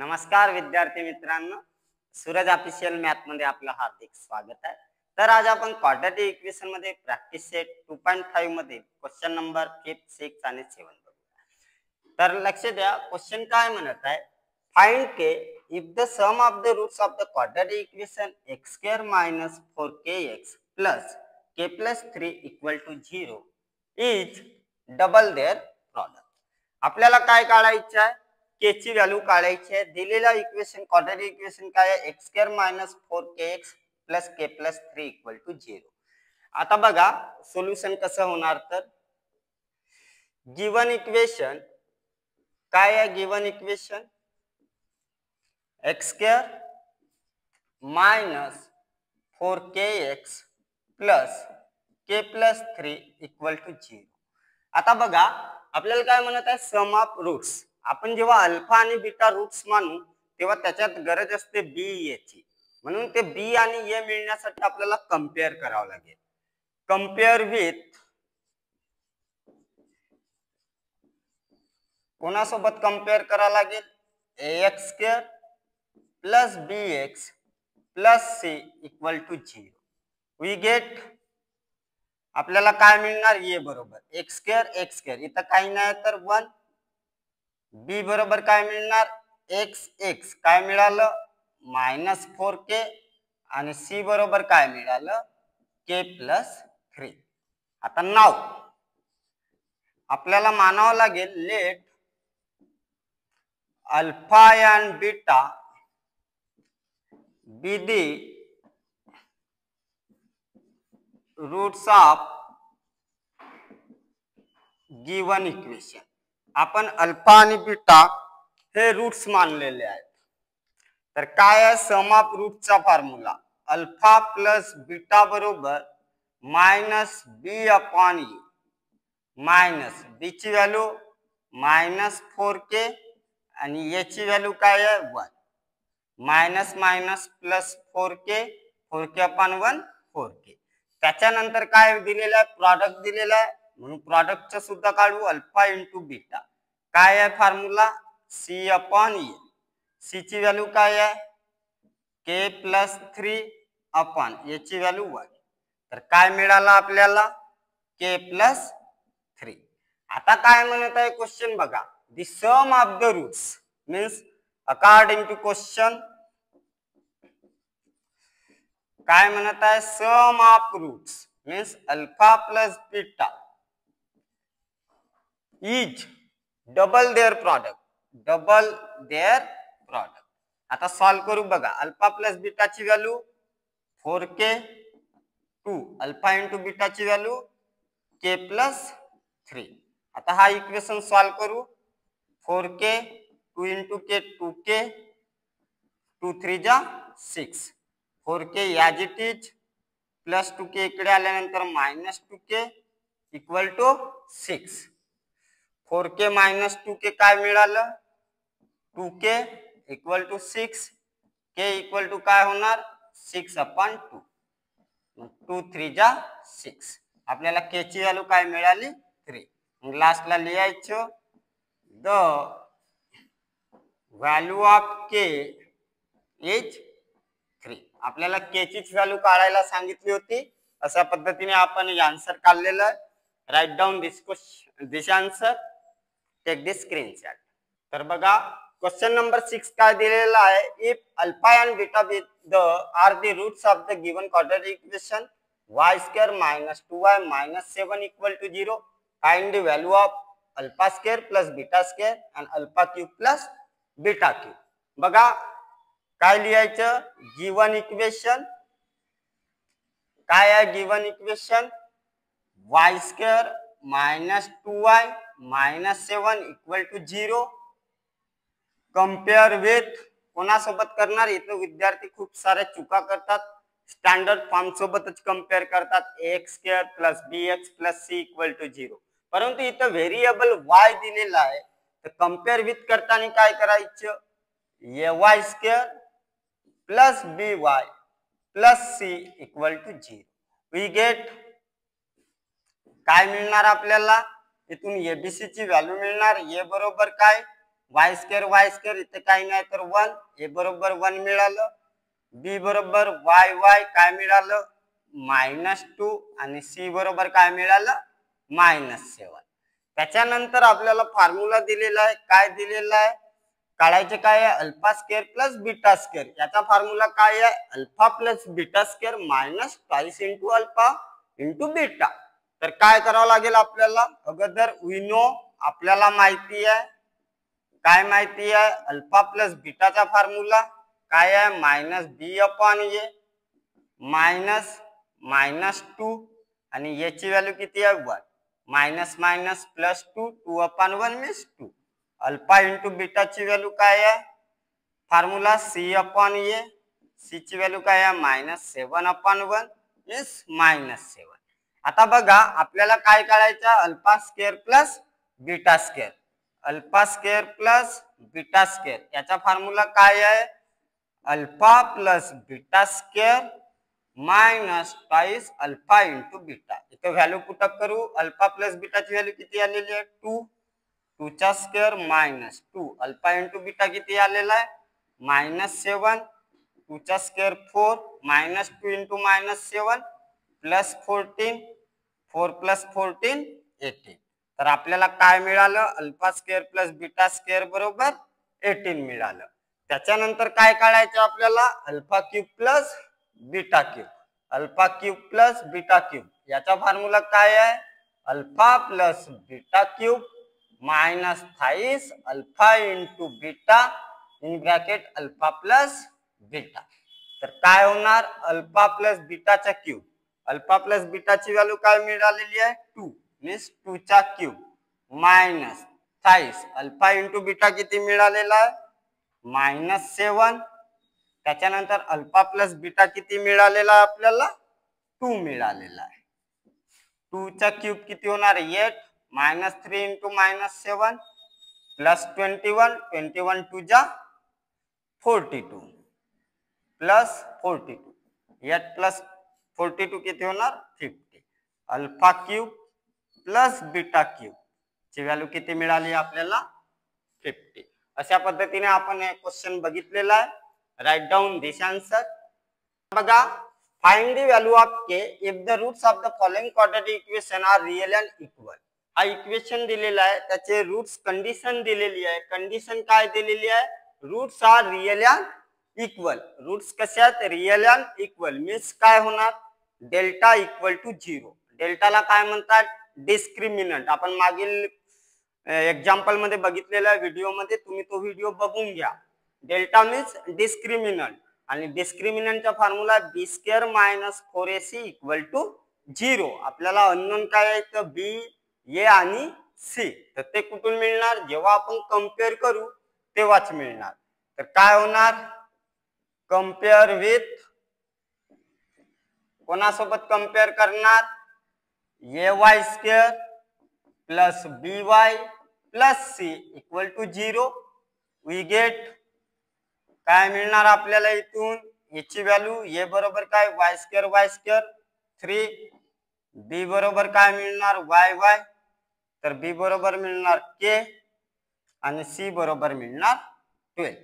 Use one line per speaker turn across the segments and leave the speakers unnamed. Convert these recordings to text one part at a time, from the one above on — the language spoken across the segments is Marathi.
नमस्कार विद्यार्थी मित्रांनो, सूरज ऑफिशियल मॅथ मध्ये आपलं हार्दिक स्वागत आहे। तर आज आपण क्वाड्रॅटिक इक्वेशन मध्ये प्रॅक्टिस सेट 2.5 मध्ये क्वेश्चन नंबर 5, 6 आणि 7 बघूया। तर लक्ष द्या, क्वेश्चन काय म्हणत आहे, find k if the sum of the roots of the quadratic equation x² - 4kx plus k plus 3 equal to 0 is double their product. आपल्याला काय काढायचं आहे, के ची व्हॅल्यू काढायची आहे। दिलेला इक्वेशन क्वाड्रॅटिक इक्वेशन काय आहे, x² - 4kx plus k plus 3 equal to 0। आता बघा सोल्युशन कसं होणार, तर गिवन इक्वेशन काय आहे, given equation x² - 4kx plus k plus 3 equal to 0। आता बघा आपल्याला काय म्हणत आहे, सम ऑफ रूट्स। आपण जेव्हा अल्फा आणि बीटा रूट्स मानू तेव्हा त्याच्यात गरज असते बी याची, म्हणून ते बी आणि ए मिळण्यासाठी आपल्याला कंपेअर करावं लागेल। कंपेअर विथ कोणासोबत कंपेअर करावं लागेल, ax² plus bx plus c equal to 0। We get आपल्याला काय मिळणार, ए बरोबर x², इथं काही नाही तर 1, बी बरोबर काय मिळणार x काय मिळालं -4k आणि सी बरोबर काय मिळालं k plus 3। आता नाव आपल्याला मानावं लागेल, let alpha and beta be the roots of given equation. आपण अल्फा आणि बीटा हे रूट्स मानलेले आहेत। तर काय आहे, सम ऑफ रूटचा फॉर्म्युला अल्फा प्लस बीटा बरोबर -b upon A, minus B ची व्हॅल्यू -4k आणि ए ची व्हॅल्यू काय आहे 1, minus minus plus 4k upon 1 4k। त्याच्यानंतर काय दिलेलं आहे, प्रॉडक्ट दिलेला आहे, म्हणून प्रॉडक्टचं सुद्धा काढू, अल्फा इंटू बीटा काय आहे फॉर्म्युला c अपॉन ए। सी ची व्हॅल्यू काय आहे k प्लस 3 अपॉन ए ची व्हॅल्यू 1। तर काय मिळालं आपल्याला k प्लस 3। आता काय म्हणत आहे क्वेश्चन बघा, the sum of the roots means according to question काय म्हणत आहे, sum of roots means alpha plus beta is double their product. आता सॉल्व करू बघा, अल्फा प्लस बीटाची व्हॅल्यू 4k, 2 अल्फा इंटू बीटाची व्हॅल्यू k प्लस 3। आता हा इक्वेशन सॉल्व करू, 4k 2 इंटू k 2k 2 3 जा 6, 4k याज इट इज प्लस 2k इकडे आल्यानंतर -2k equal to 6, 4k minus 2k काय मिळालं 2k equal to 6, k equal to काय होणार 6 अपॉन 2, 2 3 जा 6। आपल्याला k ची व्हॅल्यू काय मिळाली 3। मग लास्टला लिहायचं the value of k is 3। आपल्याला k ची व्हॅल्यू काढायला सांगितली होती, अशा पद्धतीने आपण आन्सर काढलेलं आहे। Write down this answer, take this screenshot. तर बघा क्वेश्चन नंबर 6 काय दिलेला आहे, if alpha and beta are the roots of the given quadratic equation y² - 2y - 7 equal to 0, find the value of alpha² plus beta² and alpha³ plus beta³। बघा काय लिहायचं, गिवन इक्वेशन काय आहे, given equation y² - 2y - 7 equal to 0, compare with कोणासोबत करणार, इथं विद्यार्थी खूप सारे चुका करतात, स्टँडर्ड फॉर्म सोबतच कंपेअर करतात, ax² plus bx plus c equal to 0, परंतु इथं व्हेरिएबल y दिलेला आहे, तर कंपेअर विथ करताना काय करायचं, ay² plus by plus c equal to 0। We get काय मिळणार आपल्याला, इथून एबीसी ची व्हॅल्यू मिळणार, ए बरोबर काय वाय स्क्वेअर इथे काही नाही तर 1, ए बरोबर 1 मिळालं, बी बरोबर वाय काय मिळालं -2 आणि सी बरोबर काय मिळालं -7. त्याच्यानंतर आपल्याला फॉर्म्युला दिलेला आहे, काय दिलेला आहे काढायचे काय आहे alpha square plus beta square. याचा फॉर्म्युला काय आहे alpha plus beta square minus twice into alpha into beta. तर काय करावं लागेल आपल्याला अगोदर वी नो आपल्याला माहिती आहे, काय माहिती आहे अल्फा प्लस बीटाचा फॉर्म्युला काय आहे -b/a -2 आणि याची व्हॅल्यू किती आहे 1 minus plus 2/1 means 2. Alpha into बीटाची व्हॅल्यू काय आहे फॉर्म्युला c/a, सी ची व्हॅल्यू काय आहे -7/1 मीन्स -7. आता बघा आपल्याला काय काढायचं alpha square plus beta square. Alpha square plus beta square याचा फॉर्म्युला काय आहे alpha plus beta square minus twice alpha into beta. इथे व्हॅल्यू पुटअप करू. अल्फा प्लस बीटाची व्हॅल्यू किती आलेली आहे 2, 2 चा स्क्वेअर -2 अल्फा इंटू बीटा किती आलेला आहे -7, 2 चा स्क्वेअर 4 -2 इंटू -7 प्लस 14, 4 प्लस 14 18. तर आपल्याला काय मिळालं alpha square plus beta square बरोबर 18 मिळालं. त्याच्यानंतर काय काढायचं आपल्याला alpha cube plus beta cube. Alpha cube plus beta cube याचा फॉर्म्युला काय आहे alpha plus beta cube minus thrice alpha into beta in bracket alpha plus beta. तर काय होणार अल्फा प्लस बीटाचा क्यूब. अल्फा प्लस बीटाची व्हॅल्यू काय मिळालेली आहे 2 मीन्स 2 चा cube minus thrice alpha into beta किती मिळालेला आहे -7. त्याच्यानंतर अल्फा प्लस बीटा किती मिळालेला आहे आपल्याला 2 मिळालेला आहे. 2 चा क्यूब किती होणार 8 -3 इंटू -7 प्लस 21, 21 2 जा 42 प्लस 42, 8 प्लस 42 किती होणार 50. Alpha cube plus beta cube ची व्हॅल्यू किती मिळाली आपल्याला 50. अशा पद्धतीने आपण हे क्वेश्चन बघितलेला आहे. Write down this answer. बघा find the value of k if the roots of the following quadratic equation are real and equal. हा इक्वेशन दिलेला आहे त्याचे रूट्स कंडिशन दिलेली आहे. कंडिशन काय दिलेली आहे roots are real and equal. Roots कशात रियल अँड इक्वल मीन्स काय होणार डेल्टा इक्वल टू 0. डेल्टाला काय म्हणतात डिस्क्रिमिनंट. आपण मागील एक्झाम्पल मध्ये बघितलेल्या व्हिडिओ मध्ये तुम्ही तो व्हिडिओ बघून घ्या. डेल्टा मीन्स डिस्क्रिमिनंट आणि डिस्क्रिमिनंटचा formula B square minus 4ac equal to 0. आपल्याला अननोन काय आहे तर बी ए आणि सी. तर ते कुठून मिळणार जेव्हा आपण कंपेअर करू तेव्हाच मिळणार. तर काय होणार कंपेअर विथ कोणासोबत कंपेअर करणार ay square plus by plus c equal to 0. We get काय मिळणार आपल्याला इथून याची व्हॅल्यू a बरोबर काय y स्क्वेअर 3, b बरोबर काय मिळणार y तर b बरोबर मिळणार k आणि c बरोबर मिळणार 12.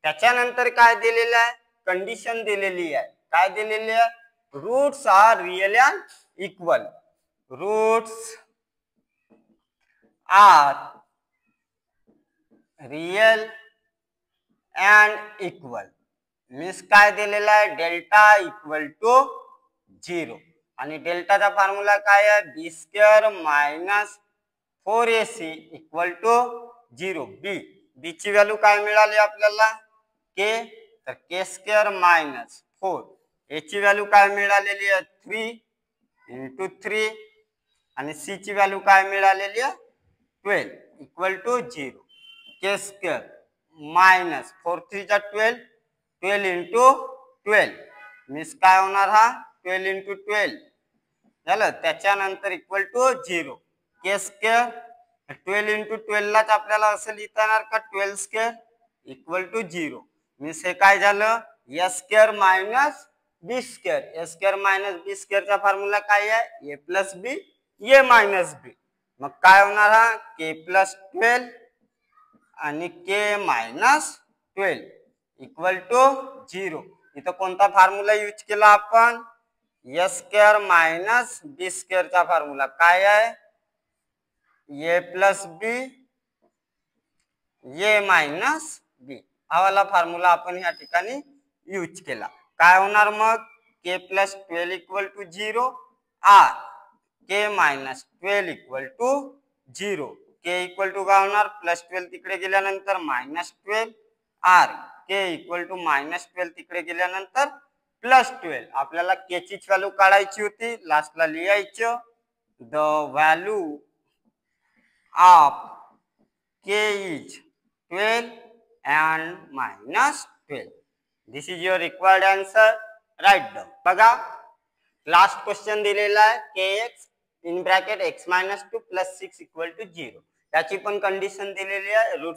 त्याच्यानंतर काय दिलेलं आहे कंडिशन दिलेली आहे. काय दिलेली आहे roots are real and equal. Roots are real and equal means काय दिलेलं आहे डेल्टा इक्वल टू 0 आणि डेल्टाचा फॉर्म्युला काय आहे B square minus 4ac equal to 0. B ची व्हॅल्यू काय मिळाली आपल्याला k तर k स्क्वेअर मायनस 4. ए ची व्हॅल्यू काय मिळालेली आहे 3 इंटू 3 आणि सी ची व्हॅल्यू काय मिळालेली आहे 12 equal to 0. k square minus 4 3 जा 12, 12 इंटू 12 मीन्स काय होणार हा 12 इंटू 12 झालं. त्याच्यानंतर equal to 0. k square 12 into 12 लाच आपल्याला असं लिहिता येणार का 12 स्क्वेअर इक्वल टू 0 मीन्स हे काय झालं a square minus B square. A square minus B स्क्वेअरचा फॉर्म्युला काय आहे ए प्लस बी ए मायनस बी. मग काय होणार हा k प्लस 12 आणि के मायनस 12 इक्वल टू 0. इथं कोणता फॉर्म्युला यूज केला आपण? ए स्क्वेअर मायनस बी स्क्वेअरचा फॉर्म्युला काय आहे? ए प्लस बी ए मायनस बी हा वाला फॉर्म्युला आपण या ठिकाणी यूज केला. काय होणार मग? K plus 12 equal to 0 or K minus 12 equal to 0. K equal to काय होणार? प्लस 12 तिकडे गेल्यानंतर minus 12 or K equal to minus 12 तिकडे गेल्यानंतर प्लस 12. आपल्याला के ची व्हॅल्यू काढायची होती, लास्टला लिहायचं the value of K is 12 and minus 12. This is your required answer. Write down. बघा लास्ट क्वेश्चन दिलेला आहे kx in bracket x minus 2 plus 6 equal to 0. याची पण कंडिशन दिलेली आहे. रूट